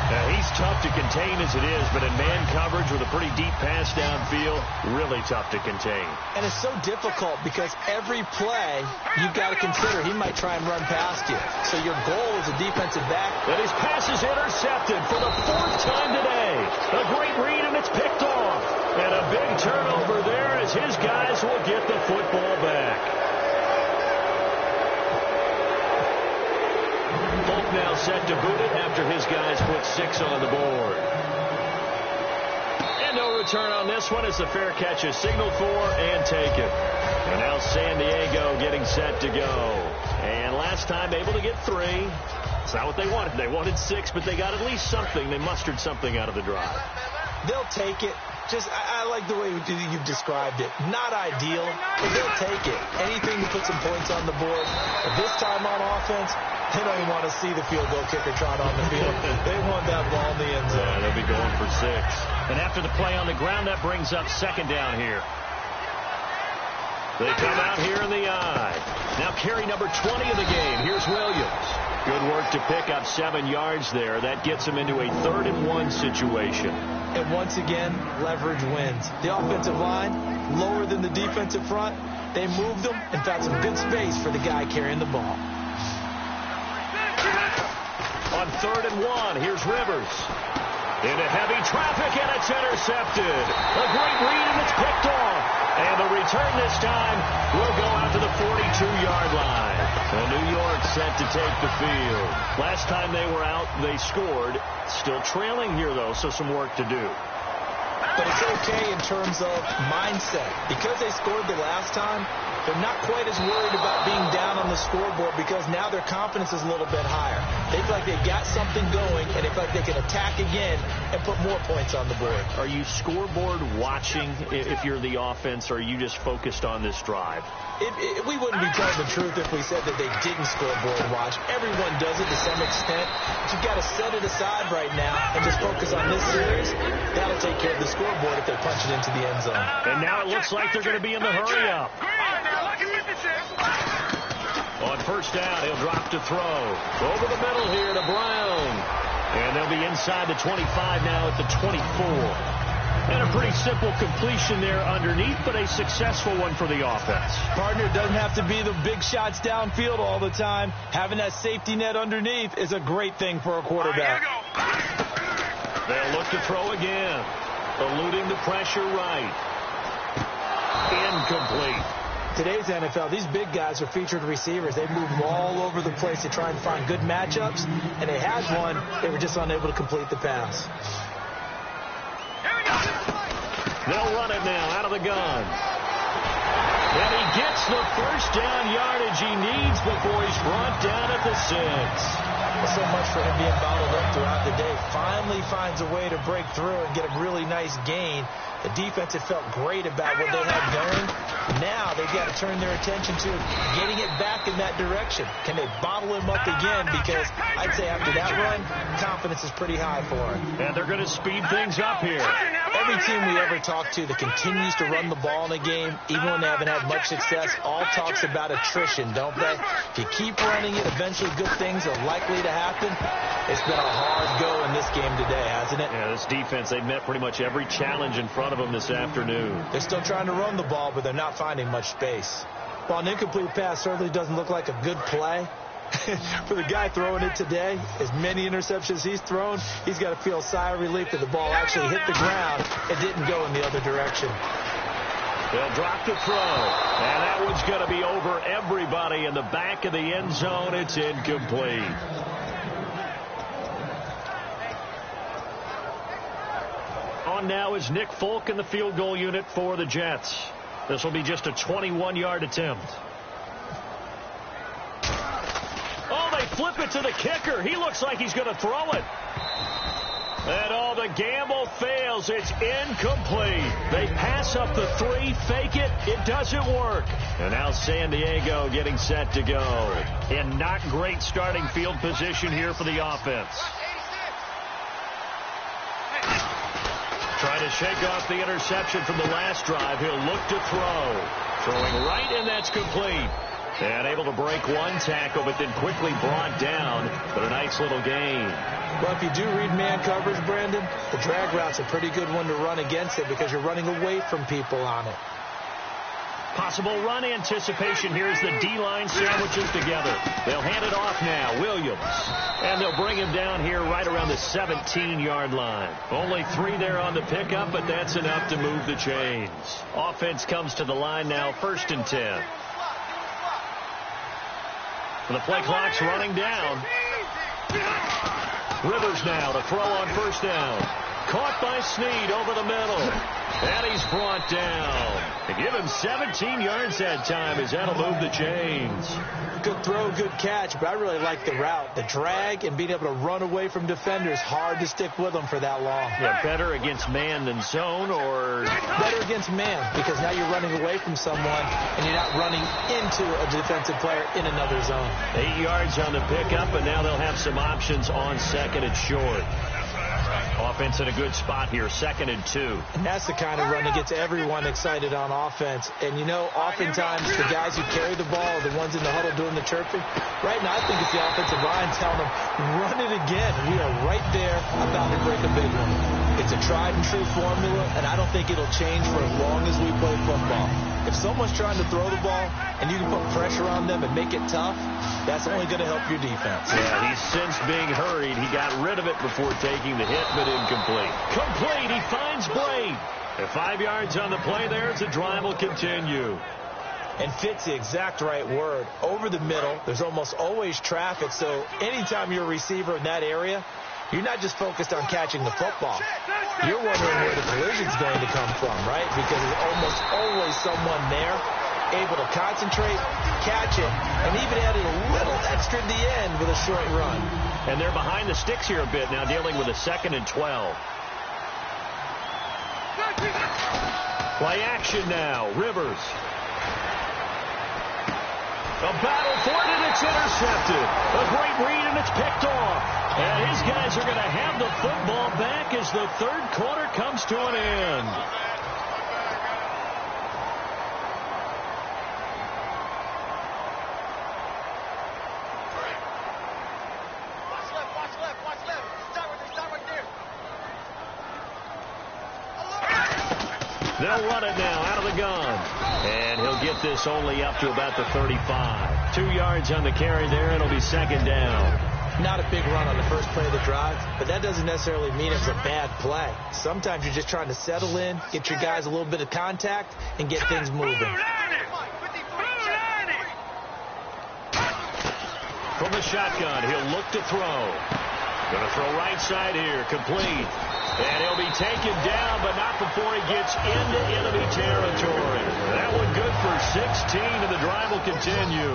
Now, he's tough to contain as it is, but in man coverage with a pretty deep pass downfield, really tough to contain. And it's so difficult because every play you've got to consider he might try and run past you. So your goal as a defensive back. And his pass is intercepted for the 4th time today. A great read, and it's picked off. And a big turnover there as his guys will get the football back. Folk now set to boot it after his guys put 6 on the board. And no return on this one as the fair catch is signaled for and taken. And now San Diego getting set to go. And last time able to get 3. It's not what they wanted. They wanted 6, but they got at least something. They mustered something out of the drive. They'll take it. Just, I like the way you've described it. Not ideal, but they'll take it. Anything to put some points on the board. But this time on offense, they don't even want to see the field goal kicker trot on the field. They want that ball in the end zone. Yeah, they'll be going for 6. And after the play on the ground, that brings up second down here. They come out here in the eye. Now carry number 20 of the game. Here's Williams. Good work to pick up 7 yards there. That gets him into a 3rd and 1 situation. And once again, leverage wins. The offensive line, lower than the defensive front. They moved them and found some good space for the guy carrying the ball. On 3rd and 1, here's Rivers. Into heavy traffic, and it's intercepted. A great read, and it's picked off. And the return this time will go out to the 42-yard line. And New York set to take the field. Last time they were out, they scored. Still trailing here, though, so some work to do. But it's okay in terms of mindset. Because they scored the last time, they're not quite as worried about being down on the scoreboard because now their confidence is a little bit higher. They feel like they've got something going, and they feel like they can attack again and put more points on the board. Are you scoreboard watching if you're the offense, or are you just focused on this drive? We wouldn't be telling the truth if we said that they didn't scoreboard watch. Everyone does it to some extent. But you've got to set it aside right now and just focus on this series. That'll take care of the scoreboard if they punch it into the end zone. And now it looks like they're going to be in the hurry-up. On first down, he'll drop to throw. Over the middle here to Brown. And they'll be inside the 25 now at the 24. And a pretty simple completion there underneath, but a successful one for the offense. Partner, it doesn't have to be the big shots downfield all the time. Having that safety net underneath is a great thing for a quarterback. They'll look to throw again. Eluding the pressure right. Incomplete. Today's NFL, these big guys are featured receivers. They move all over the place to try and find good matchups, and they had one. They were just unable to complete the pass. They'll run it now out of the gun. And he gets the first down yardage he needs before he's brought down at the 6. Well, so much for him being bottled up throughout the day. Finally finds a way to break through and get a really nice gain. The defense had felt great about what they had going. Now they've got to turn their attention to getting it back in that direction. Can they bottle him up again? Because I'd say after that run, confidence is pretty high for him. And they're going to speed things up here. Every team we ever talk to that continues to run the ball in a game, even when they haven't had much success, all talks about attrition, don't they? If you keep running it, eventually good things are likely to happen. It's been a hard go in this game today, hasn't it? Yeah, this defense, they've met pretty much every challenge in front of them this afternoon. They're still trying to run the ball, but they're not finding much space. While an incomplete pass certainly doesn't look like a good play, for the guy throwing it today, as many interceptions he's thrown, he's got to feel a sigh of relief that the ball actually hit the ground and didn't go in the other direction. They'll drop to throw, and that one's going to be over everybody in the back of the end zone. It's incomplete. On now is Nick Folk in the field goal unit for the Jets. This will be just a 21-yard attempt. Oh, they flip it to the kicker. He looks like he's going to throw it. And the gamble fails. It's incomplete. They pass up the 3, fake it. It doesn't work. And now San Diego getting set to go. In not great starting field position here for the offense. Trying to shake off the interception from the last drive. He'll look to throw. Throwing right, and that's complete. And able to break one tackle, but then quickly brought down. But a nice little gain. Well, if you do read man coverage, Brandon, the drag route's a pretty good one to run against it because you're running away from people on it. Possible run anticipation here as the D-line sandwiches together. They'll hand it off now. Williams. And they'll bring him down here right around the 17-yard line. Only 3 there on the pickup, but that's enough to move the chains. Offense comes to the line now, 1st and 10. And the play clock's running down. Rivers now to throw on 1st down. Caught by Snead over the middle. And he's brought down. They give him 17 yards that time as that'll move the chains. Good throw, good catch, but I really like the route. The drag and being able to run away from defenders, hard to stick with them for that long. Yeah, better against man than zone, or? Better against man, because now you're running away from someone and you're not running into a defensive player in another zone. 8 yards on the pickup, and now they'll have some options on 2nd and short. Offense in a good spot here, 2nd and 2. And that's the kind of run that gets everyone excited on offense. And, you know, oftentimes the guys who carry the ball are the ones in the huddle doing the chirping. Right now, I think it's the offensive line telling them, run it again. We are right there about to break a big one. It's a tried-and-true formula, and I don't think it'll change for as long as we play football. If someone's trying to throw the ball and you can put pressure on them and make it tough, that's only going to help your defense. Yeah, he's since being hurried. He got rid of it before taking the hit, but incomplete. Complete. He finds Blade. At 5 yards on the play there, the drive will continue. And fit's the exact right word. Over the middle, there's almost always traffic, so anytime you're a receiver in that area, you're not just focused on catching the football. You're wondering where the collision's going to come from, right? Because there's almost always someone there. able to concentrate, catch it, and even added a little extra at the end with a short run. And they're behind the sticks here a bit now, dealing with a 2nd and 12. Play action now. Rivers. A battle for it, and it's intercepted. A great read, and it's picked off. And his guys are going to have the football back as the 3rd quarter comes to an end. They'll run it now out of the gun. And he'll get this only up to about the 35. 2 yards on the carry there. It'll be 2nd down. Not a big run on the first play of the drive, but that doesn't necessarily mean it's a bad play. Sometimes you're just trying to settle in, get your guys a little bit of contact, and get things moving. From the shotgun, he'll look to throw. Going to throw right side here, complete. And he'll be taken down, but not before he gets into enemy territory. That one good for 16, and the drive will continue.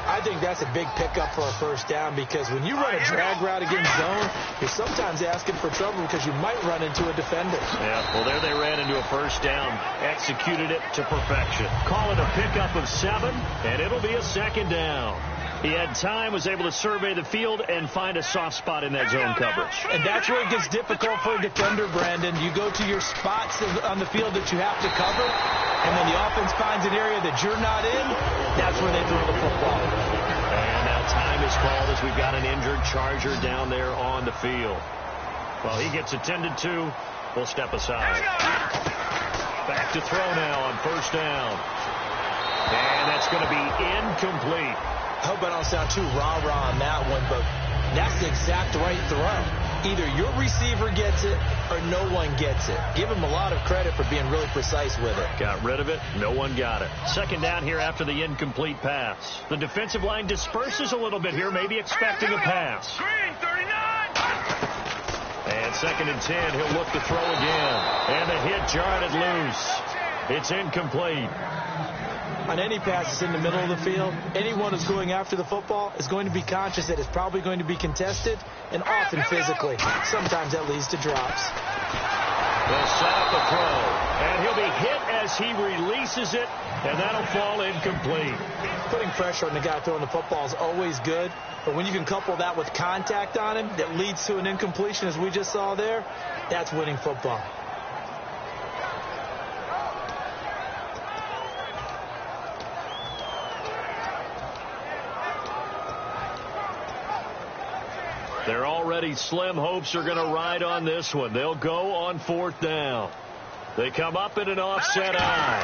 I think that's a big pickup for a 1st down, because when you run a drag route against zone, you're sometimes asking for trouble because you might run into a defender. Yeah, well, there they ran into a 1st down, executed it to perfection. Call it a pickup of 7, and it'll be a 2nd down. He had time, was able to survey the field and find a soft spot in that zone coverage. And that's where it gets difficult for a defender, Brandon. You go to your spots on the field that you have to cover, and when the offense finds an area that you're not in, that's where they throw the football. And now time is called as we've got an injured Charger down there on the field. Well, he gets attended to. We'll step aside. Back to throw now on 1st down. And that's going to be incomplete. I hope I don't sound too rah-rah on that one, but that's the exact right throw. Either your receiver gets it or no one gets it. Give him a lot of credit for being really precise with it. Got rid of it. No one got it. 2nd down here after the incomplete pass. The defensive line disperses a little bit here, maybe expecting a pass. Green, 39. And 2nd and 10. He'll look to throw again. And the hit jarred it loose. It's incomplete. On any passes in the middle of the field, anyone who's going after the football is going to be conscious that it's probably going to be contested, and often physically. Sometimes that leads to drops. They'll set up the throw, and he'll be hit as he releases it, and that'll fall incomplete. Putting pressure on the guy throwing the football is always good, but when you can couple that with contact on him that leads to an incompletion, as we just saw there, that's winning football. They're already slim hopes are going to ride on this one. They'll go on 4th down. They come up in an offset eye.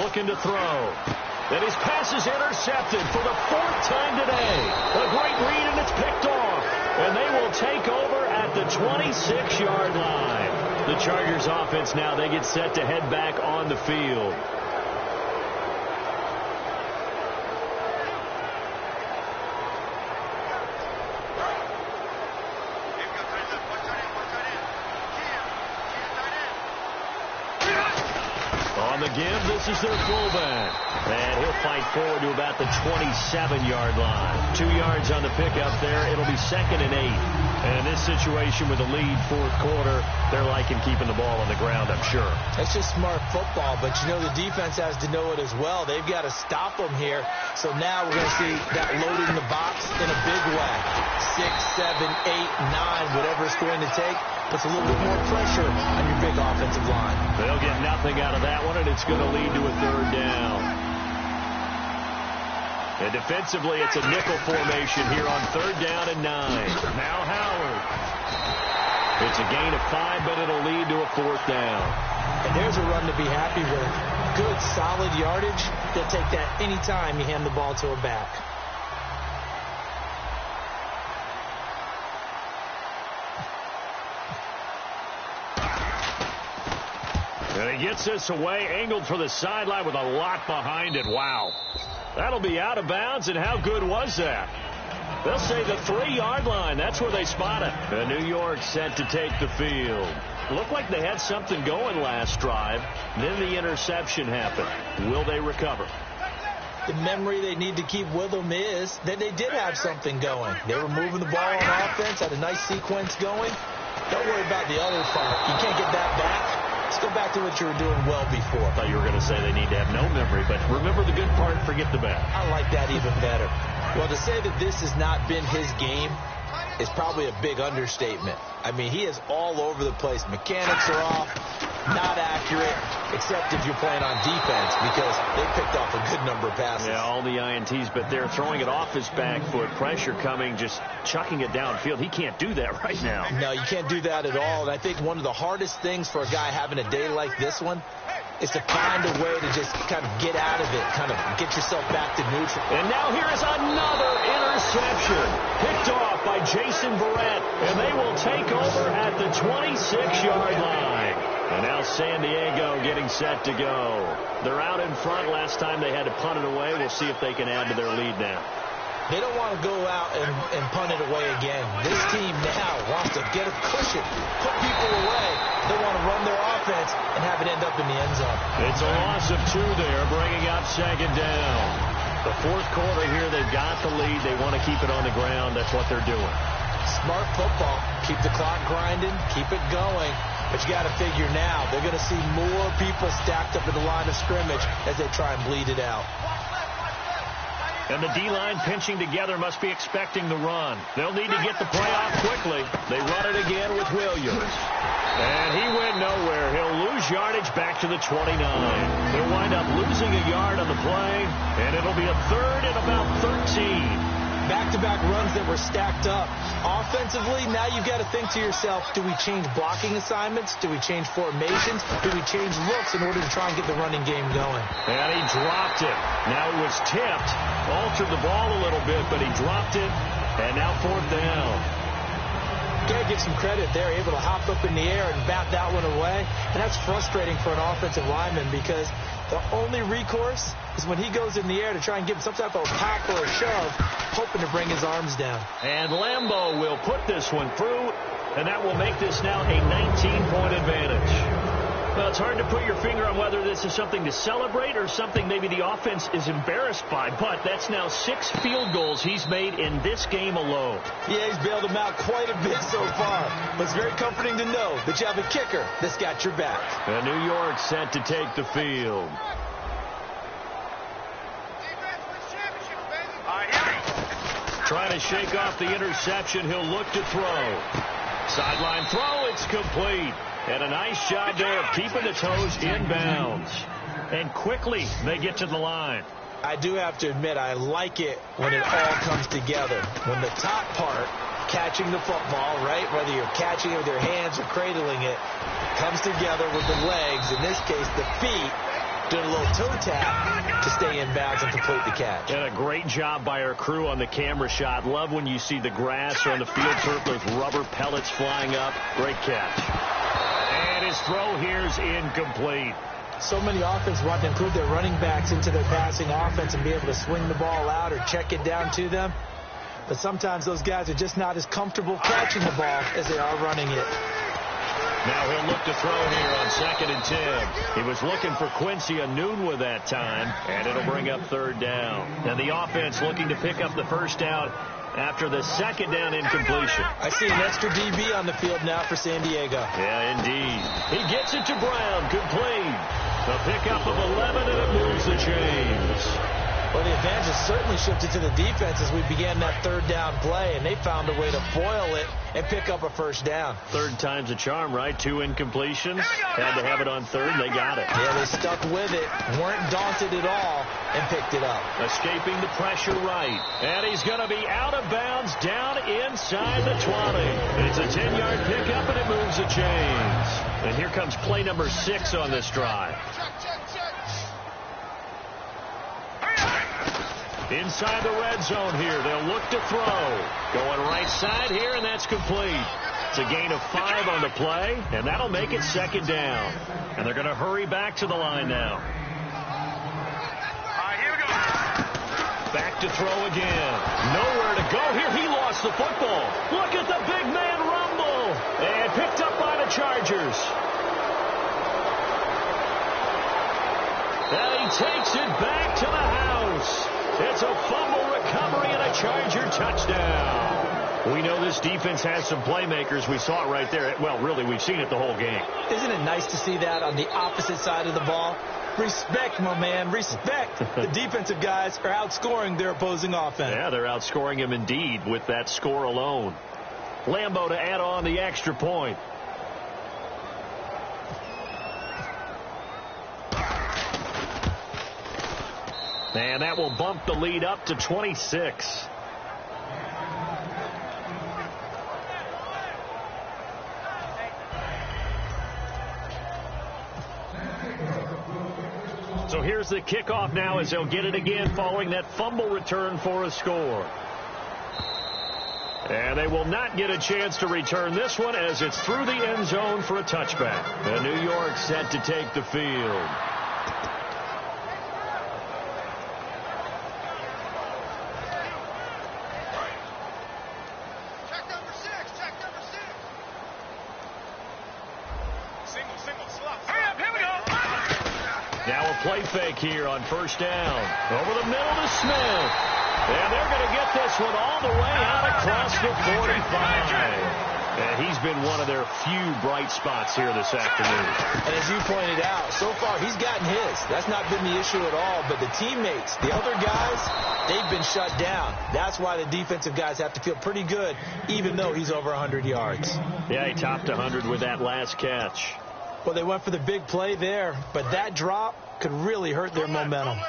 Looking to throw. And his pass is intercepted for the 4th time today. A great read, and it's picked off. And they will take over at the 26-yard line. The Chargers offense now, they get set to head back on the field. On the give, this is their fullback. And he'll fight forward to about the 27-yard line. 2 yards on the pickup there. It'll be 2nd and 8. And in this situation with a lead 4th quarter, they're liking keeping the ball on the ground, I'm sure. That's just smart football, but you know the defense has to know it as well. They've got to stop them here. So now we're going to see that loading the box in a big way. 6, 7, 8, 9, whatever it's going to take. Puts a little bit more pressure on your big offensive line. They'll get nothing out of that one, and it's going to lead to a 3rd down. And defensively, it's a nickel formation here on 3rd down and 9. Now Howard. It's a gain of 5, but it'll lead to a 4th down. And there's a run to be happy with. Good, solid yardage. They'll take that any time you hand the ball to a back. And he gets this away, angled for the sideline with a lot behind it. Wow. That'll be out of bounds, and how good was that? They'll say the 3-yard line. That's where they spot it. And New York set to take the field. Looked like they had something going last drive. Then the interception happened. Will they recover? The memory they need to keep with them is that they did have something going. They were moving the ball on offense, had a nice sequence going. Don't worry about the other part. You can't get that back. Let's go back to what you were doing well before. I thought you were going to say they need to have no memory, but remember the good part, forget the bad. I like that even better. Well, to say that this has not been his game is probably a big understatement. I mean, he is all over the place. Mechanics are off, not accurate, except if you're playing on defense, because they picked off a good number of passes. Yeah, all the INTs, but they're throwing it off his back foot. Pressure coming, just chucking it downfield. He can't do that right now. No, you can't do that at all. And I think one of the hardest things for a guy having a day like this one is to find a way to just kind of get out of it, kind of get yourself back to neutral. And now here is another interception. Picked off by Jason Verrett, and they will take over at the 26-yard line. And now San Diego getting set to go. They're out in front. Last time they had to punt it away. We'll see if they can add to their lead now. They don't want to go out and punt it away again. This team now wants to get a cushion, put people away. They want to run their offense and have it end up in the end zone. It's a loss of 2 there, bringing up second down. The fourth quarter here, they've got the lead. They want to keep it on the ground. That's what they're doing. Smart football. Keep the clock grinding. Keep it going. But you got to figure now, they're going to see more people stacked up in the line of scrimmage as they try and bleed it out. And the D-line pinching together must be expecting the run. They'll need to get the play off quickly. They run it again with Williams. And he went nowhere. He'll lose yardage back to the 29. He'll wind up losing a yard on the play, and it'll be a third and about 13. Back-to-back runs that were stacked up. Offensively, now you've got to think to yourself, do we change blocking assignments? Do we change formations? Do we change looks in order to try and get the running game going? And he dropped it. Now it was tipped. Altered the ball a little bit, but he dropped it. And now fourth down. Got to give some credit. They're able to hop up in the air and bat that one away. And that's frustrating for an offensive lineman because the only recourse is when he goes in the air to try and give some type of pop or a shove, hoping to bring his arms down. And Lambeau will put this one through, and that will make this now a 19-point advantage. Well, it's hard to put your finger on whether this is something to celebrate or something maybe the offense is embarrassed by, but that's now 6 field goals he's made in this game alone. Yeah, he's bailed them out quite a bit so far, but it's very comforting to know that you have a kicker that's got your back. And New York set to take the field. Trying to shake off the interception. He'll look to throw. Sideline throw. It's complete. And a nice job there of keeping the toes inbounds. And quickly they get to the line. I do have to admit, I like it when it all comes together. When the top part, catching the football, right, whether you're catching it with your hands or cradling it, comes together with the legs, in this case the feet, doing a little toe tap to stay in bounds and complete the catch. And a great job by our crew on the camera shot. Love when you see the grass or on the field turf, those rubber pellets flying up. Great catch. And his throw here's incomplete. So many offenses want to include their running backs into their passing offense and be able to swing the ball out or check it down to them. But sometimes those guys are just not as comfortable catching the ball as they are running it. Now he'll look to throw here on 2nd and 10. He was looking for Quincy Anunwa that time, and it'll bring up 3rd down. And the offense looking to pick up the first down after the 2nd down incompletion. I see an extra DB on the field now for San Diego. Yeah, indeed. He gets it to Brown, complete. The pickup of 11, and it moves the chains. Well, the advantage has certainly shifted to the defense as we began that 3rd down play, and they found a way to foil it and pick up a first down. 3rd time's a charm, right? 2 incompletions. Had to have it on 3rd. They got it. Yeah, they stuck with it, weren't daunted at all, and picked it up. Escaping the pressure right. And he's going to be out of bounds down inside the 20. It's a 10-yard pickup, and it moves the chains. And here comes play number 6 on this drive. Inside the red zone here. They'll look to throw. Going right side here, and that's complete. It's a gain of 5 on the play, and that'll make it 2nd down. And they're going to hurry back to the line now. All right, here we go. Back to throw again. Nowhere to go here. He lost the football. Look at the big man rumble. And picked up by the Chargers. And he takes it back to the house. It's a fumble recovery and a Charger touchdown. We know this defense has some playmakers. We saw it right there. Well, really, we've seen it the whole game. Isn't it nice to see that on the opposite side of the ball? Respect, my man, respect. The defensive guys are outscoring their opposing offense. Yeah, they're outscoring him indeed with that score alone. Lambo to add on the extra point. And that will bump the lead up to 26. So here's the kickoff now as they'll get it again following that fumble return for a score. And they will not get a chance to return this one as it's through the end zone for a touchback. And New York set to take the field. Now a play fake here on first down. Over the middle to Smith. And they're going to get this one all the way out across the 45. And he's been one of their few bright spots here this afternoon. And as you pointed out, so far he's gotten his. That's not been the issue at all. But the teammates, the other guys, they've been shut down. That's why the defensive guys have to feel pretty good, even though he's over 100 yards. Yeah, he topped 100 with that last catch. Well, they went for the big play there, but that drop could really hurt their momentum.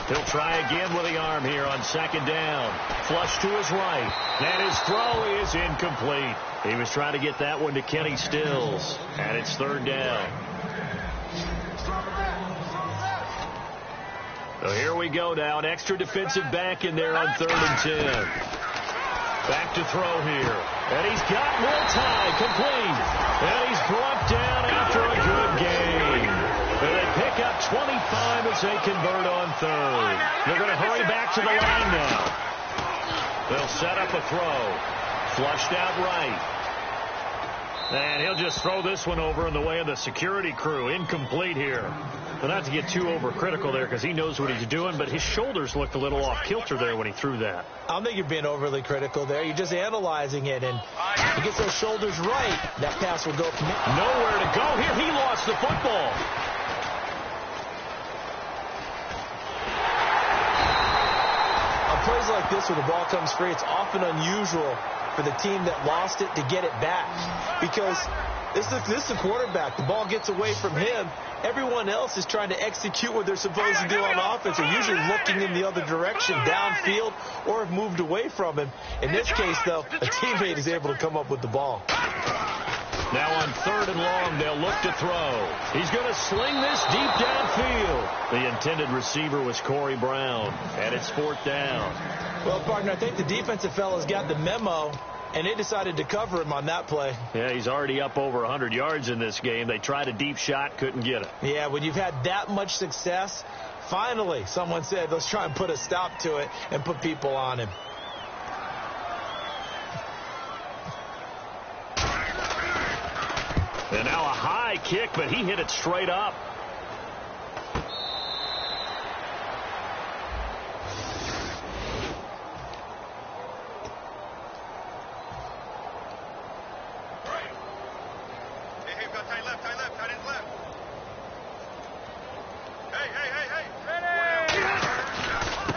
He'll try again with the arm here on second down. Flush to his right. And his throw is incomplete. He was trying to get that one to Kenny Stills. And it's third down. So here we go now. An extra defensive back in there on 3rd and 10. Back to throw here. And he's got more time. Complete. And he's brought down after a good game. And they pick up 25 as they convert on 3rd. They're going to hurry back to the line now. They'll set up a throw. Flushed out right. And he'll just throw this one over in the way of the security crew. Incomplete here. But not to get too overcritical there because he knows what he's doing, but his shoulders looked a little off kilter there when he threw that. I don't think you're being overly critical there. You're just analyzing it, and he gets those shoulders right. That pass will go from nowhere to go here. He lost the football. On plays like this where the ball comes free, it's often unusual for the team that lost it to get it back because this is the quarterback. The ball gets away from him. Everyone else is trying to execute what they're supposed to do on offense. They're usually looking in the other direction, downfield, or have moved away from him. In this case, though, a teammate is able to come up with the ball. Now on 3rd and long, they'll look to throw. He's going to sling this deep downfield. The intended receiver was Corey Brown, and it's 4th down. Well, partner, I think the defensive fellas got the memo, and they decided to cover him on that play. Yeah, he's already up over 100 yards in this game. They tried a deep shot, couldn't get it. Yeah, when you've had that much success, finally, someone said, let's try and put a stop to it and put people on him. And now a high kick, but he hit it straight up.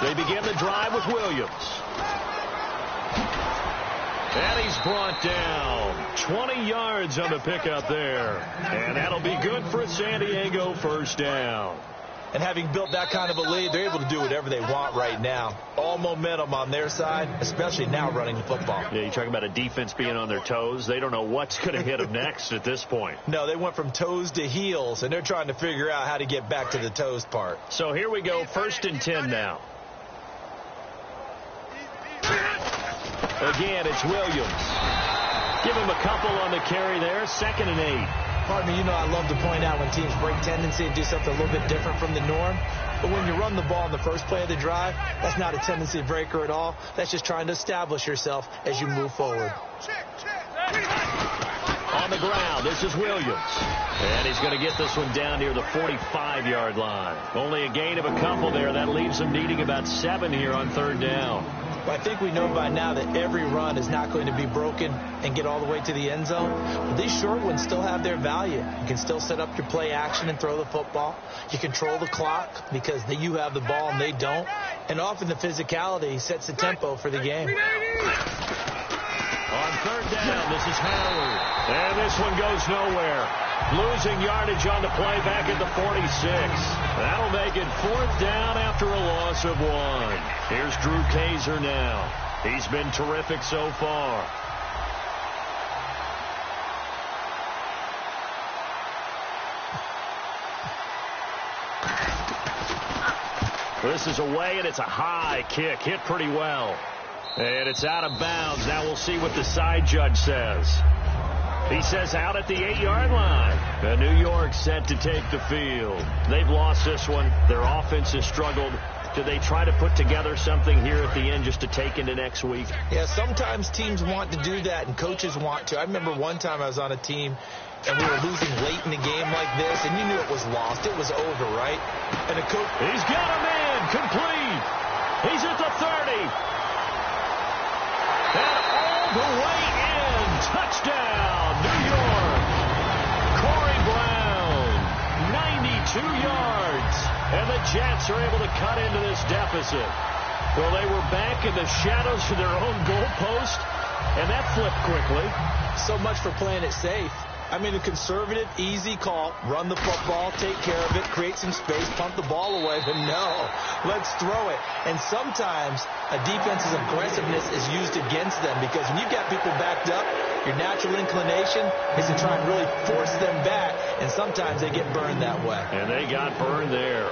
They begin the drive with Williams. And he's brought down. 20 yards on the pickup there. And that'll be good for a San Diego first down. And having built that kind of a lead, they're able to do whatever they want right now. All momentum on their side, especially now running the football. Yeah, you talk about a defense being on their toes. They don't know what's going to hit them next at this point. No, they went from toes to heels, and they're trying to figure out how to get back to the toes part. So here we go, 1st and 10 now. Again, it's Williams. Give him a couple on the carry there. 2nd and 8. Pardon me, you know I love to point out when teams break tendency and do something a little bit different from the norm. But when you run the ball in the first play of the drive, that's not a tendency breaker at all. That's just trying to establish yourself as you move forward. On the ground, this is Williams. And he's going to get this one down near the 45-yard line. Only a gain of a couple there. That leaves him needing about 7 here on third down. Well, I think we know by now that every run is not going to be broken and get all the way to the end zone. But these short ones still have their value. You can still set up your play action and throw the football. You control the clock because you have the ball and they don't. And often the physicality sets the tempo for the game. On third down, this is Howard. And this one goes nowhere. Losing yardage on the play back at the 46. That'll make it fourth down after a loss of 1. Here's Drew Kaiser now. He's been terrific so far. This is away, and it's a high kick. Hit pretty well. And it's out of bounds. Now we'll see what the side judge says. He says out at the 8-yard line. And New York set to take the field. They've lost this one. Their offense has struggled. Do they try to put together something here at the end just to take into next week? Yeah, sometimes teams want to do that and coaches want to. I remember one time I was on a team and we were losing late in the game like this, and you knew it was lost. It was over, right? And the coach... He's got a man complete. He's at the 30. And all the way in. Touchdown, New York. Corey Brown, 92 yards. And the Jets are able to cut into this deficit. Well, they were back in the shadows of their own goalpost, and that flipped quickly. So much for playing it safe. I mean, a conservative, easy call, run the football, take care of it, create some space, punt the ball away, but no, let's throw it. And sometimes a defense's aggressiveness is used against them because when you've got people backed up, your natural inclination is to try and really force them back, and sometimes they get burned that way. And they got burned there.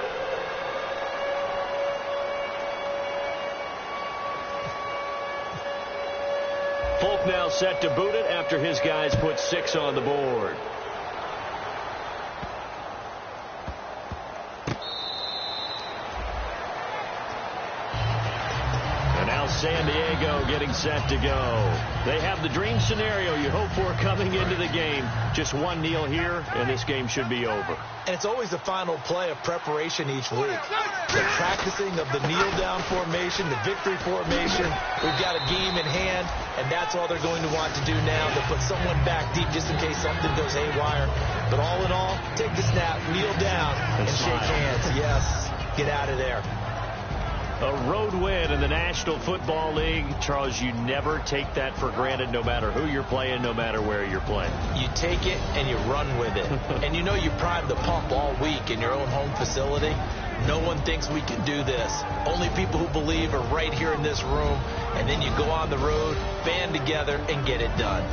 Folk now set to boot it after his guys put 6 on the board. And now San Diego getting set to go. They have the dream scenario you hope for coming into the game. Just one kneel here, and this game should be over. And it's always the final play of preparation each week. The practicing of the kneel-down formation, the victory formation. We've got a game in hand, and that's all they're going to want to do now, to put someone back deep just in case something goes haywire. But all in all, take the snap, kneel down, and shake hands. Yes, get out of there. A road win in the National Football League. Charles, you never take that for granted, no matter who you're playing, no matter where you're playing. You take it and you run with it. And you know you primed the pump all week in your own home facility. No one thinks we can do this. Only people who believe are right here in this room. And then you go on the road, band together, and get it done.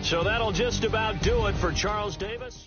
So that'll just about do it for Charles Davis.